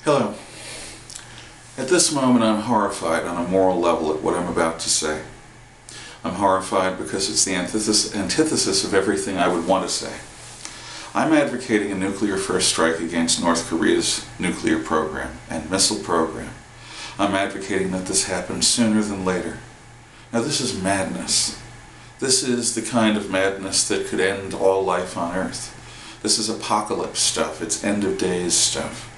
Hello. At this moment I'm horrified on a moral level at what I'm about to say. I'm horrified because it's the antithesis of everything I would want to say. I'm advocating a nuclear first strike against North Korea's nuclear program and missile program. I'm advocating that this happens sooner than later. Now this is madness. This is the kind of madness that could end all life on Earth. This is apocalypse stuff. It's end of days stuff.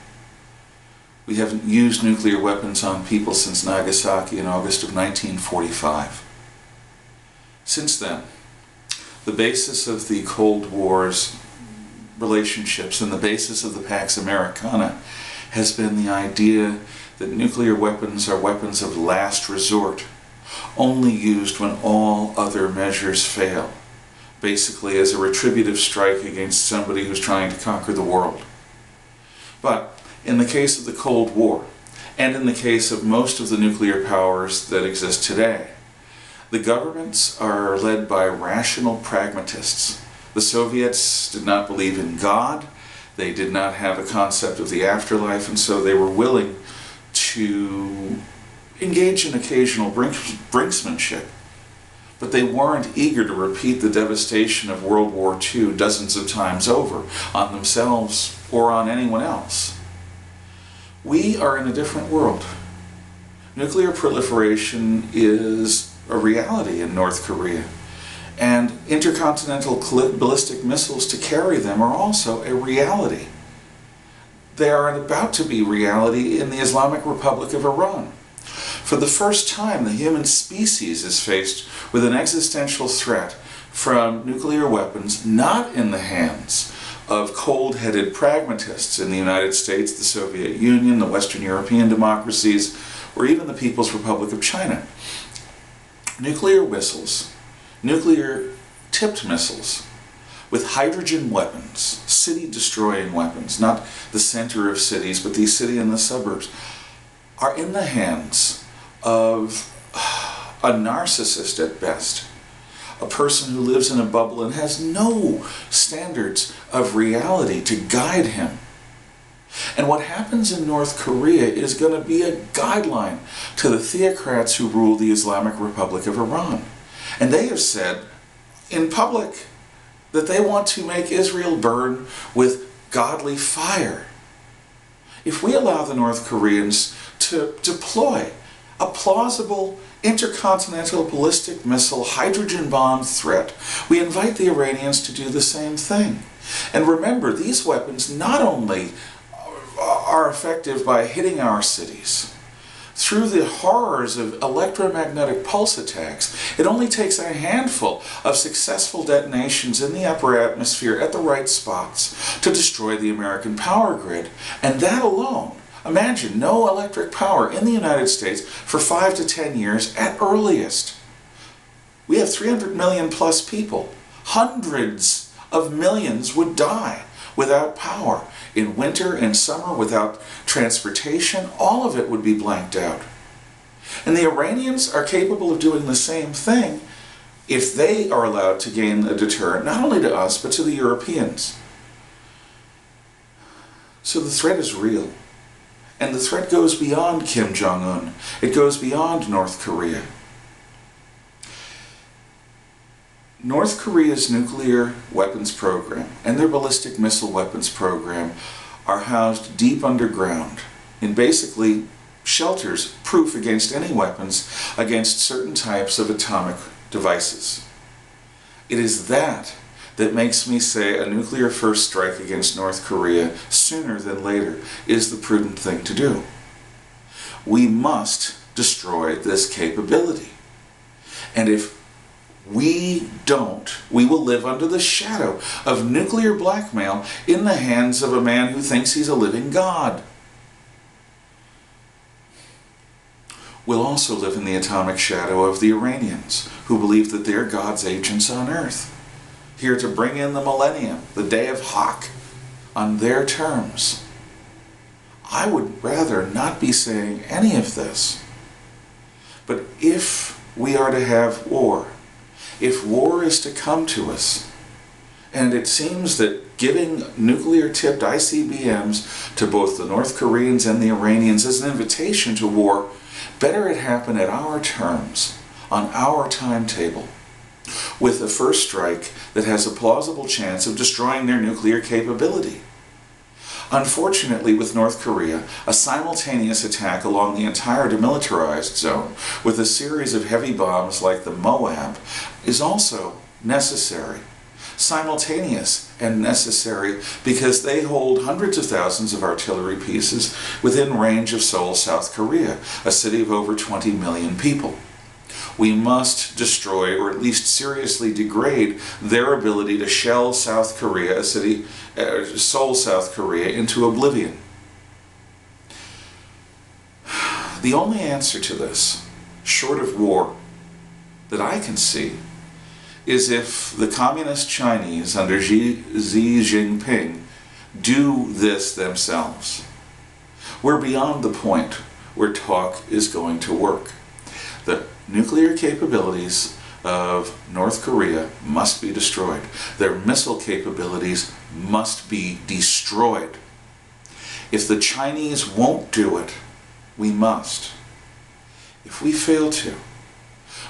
We haven't used nuclear weapons on people since Nagasaki in August of 1945. Since then, the basis of the Cold War's relationships and the basis of the Pax Americana has been the idea that nuclear weapons are weapons of last resort, only used when all other measures fail, basically as a retributive strike against somebody who's trying to conquer the world. But in the case of the Cold War, and in the case of most of the nuclear powers that exist today, the governments are led by rational pragmatists. The Soviets did not believe in God, they did not have a concept of the afterlife, and so they were willing to engage in occasional brinksmanship. But they weren't eager to repeat the devastation of World War II dozens of times over, on themselves or on anyone else. We are in a different world. Nuclear proliferation is a reality in North Korea, and intercontinental ballistic missiles to carry them are also a reality. They are about to be reality in the Islamic Republic of Iran. For the first time, the human species is faced with an existential threat from nuclear weapons not in the hands of cold-headed pragmatists in the United States, the Soviet Union, the Western European democracies, or even the People's Republic of China. Nuclear missiles, nuclear-tipped missiles, with hydrogen weapons, city-destroying weapons, not the center of cities, but the city and the suburbs, are in the hands of a narcissist at best. A person who lives in a bubble and has no standards of reality to guide him. And what happens in North Korea is going to be a guideline to the theocrats who rule the Islamic Republic of Iran. And they have said in public that they want to make Israel burn with godly fire. If we allow the North Koreans to deploy a plausible intercontinental ballistic missile hydrogen bomb threat, we invite the Iranians to do the same thing. And remember, these weapons not only are effective by hitting our cities, through the horrors of electromagnetic pulse attacks, it only takes a handful of successful detonations in the upper atmosphere at the right spots to destroy the American power grid. And that alone, imagine no electric power in the United States for 5 to 10 years at earliest. We have 300 million plus people. Hundreds of millions would die without power. In winter and summer, without transportation, all of it would be blanked out. And the Iranians are capable of doing the same thing if they are allowed to gain a deterrent, not only to us, but to the Europeans. So the threat is real. And the threat goes beyond Kim Jong-un. It goes beyond North Korea. North Korea's nuclear weapons program and their ballistic missile weapons program are housed deep underground in basically shelters proof against any weapons against certain types of atomic devices. It is that makes me say a nuclear first strike against North Korea sooner than later is the prudent thing to do. We must destroy this capability. And if we don't, we will live under the shadow of nuclear blackmail in the hands of a man who thinks he's a living God. We'll also live in the atomic shadow of the Iranians, who believe that they're God's agents on Earth, here to bring in the millennium, the day of Hak, on their terms. I would rather not be saying any of this. But if we are to have war, if war is to come to us, and it seems that giving nuclear-tipped ICBMs to both the North Koreans and the Iranians as an invitation to war, better it happen at our terms, on our timetable, with a first strike that has a plausible chance of destroying their nuclear capability. Unfortunately, with North Korea, a simultaneous attack along the entire demilitarized zone with a series of heavy bombs like the Moab is also necessary. Simultaneous and necessary because they hold hundreds of thousands of artillery pieces within range of Seoul, South Korea, a city of over 20 million people. We must destroy, or at least seriously degrade, their ability to shell South Korea, Seoul, South Korea, into oblivion. The only answer to this, short of war, that I can see, is if the communist Chinese under Xi Jinping do this themselves. We're beyond the point where talk is going to work. The nuclear capabilities of North Korea must be destroyed. Their missile capabilities must be destroyed. If the Chinese won't do it, we must. If we fail to,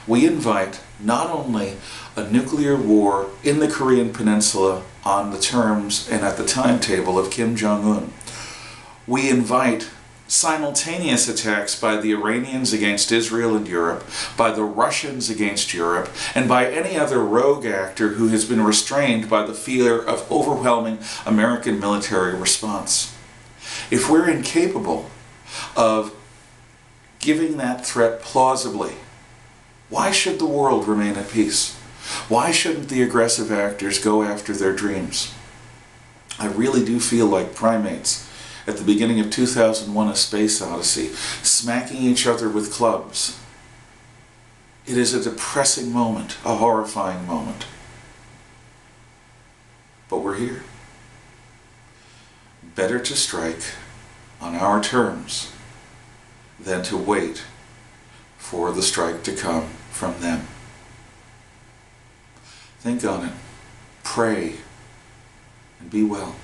we invite not only a nuclear war in the Korean Peninsula on the terms and at the timetable of Kim Jong-un, we invite simultaneous attacks by the Iranians against Israel and Europe, by the Russians against Europe, and by any other rogue actor who has been restrained by the fear of overwhelming American military response. If we're incapable of giving that threat plausibly, why should the world remain at peace? Why shouldn't the aggressive actors go after their dreams? I really do feel like primates at the beginning of 2001: A Space Odyssey, smacking each other with clubs. It is a depressing moment, a horrifying moment. But we're here. Better to strike on our terms than to wait for the strike to come from them. Think on it, pray, and be well.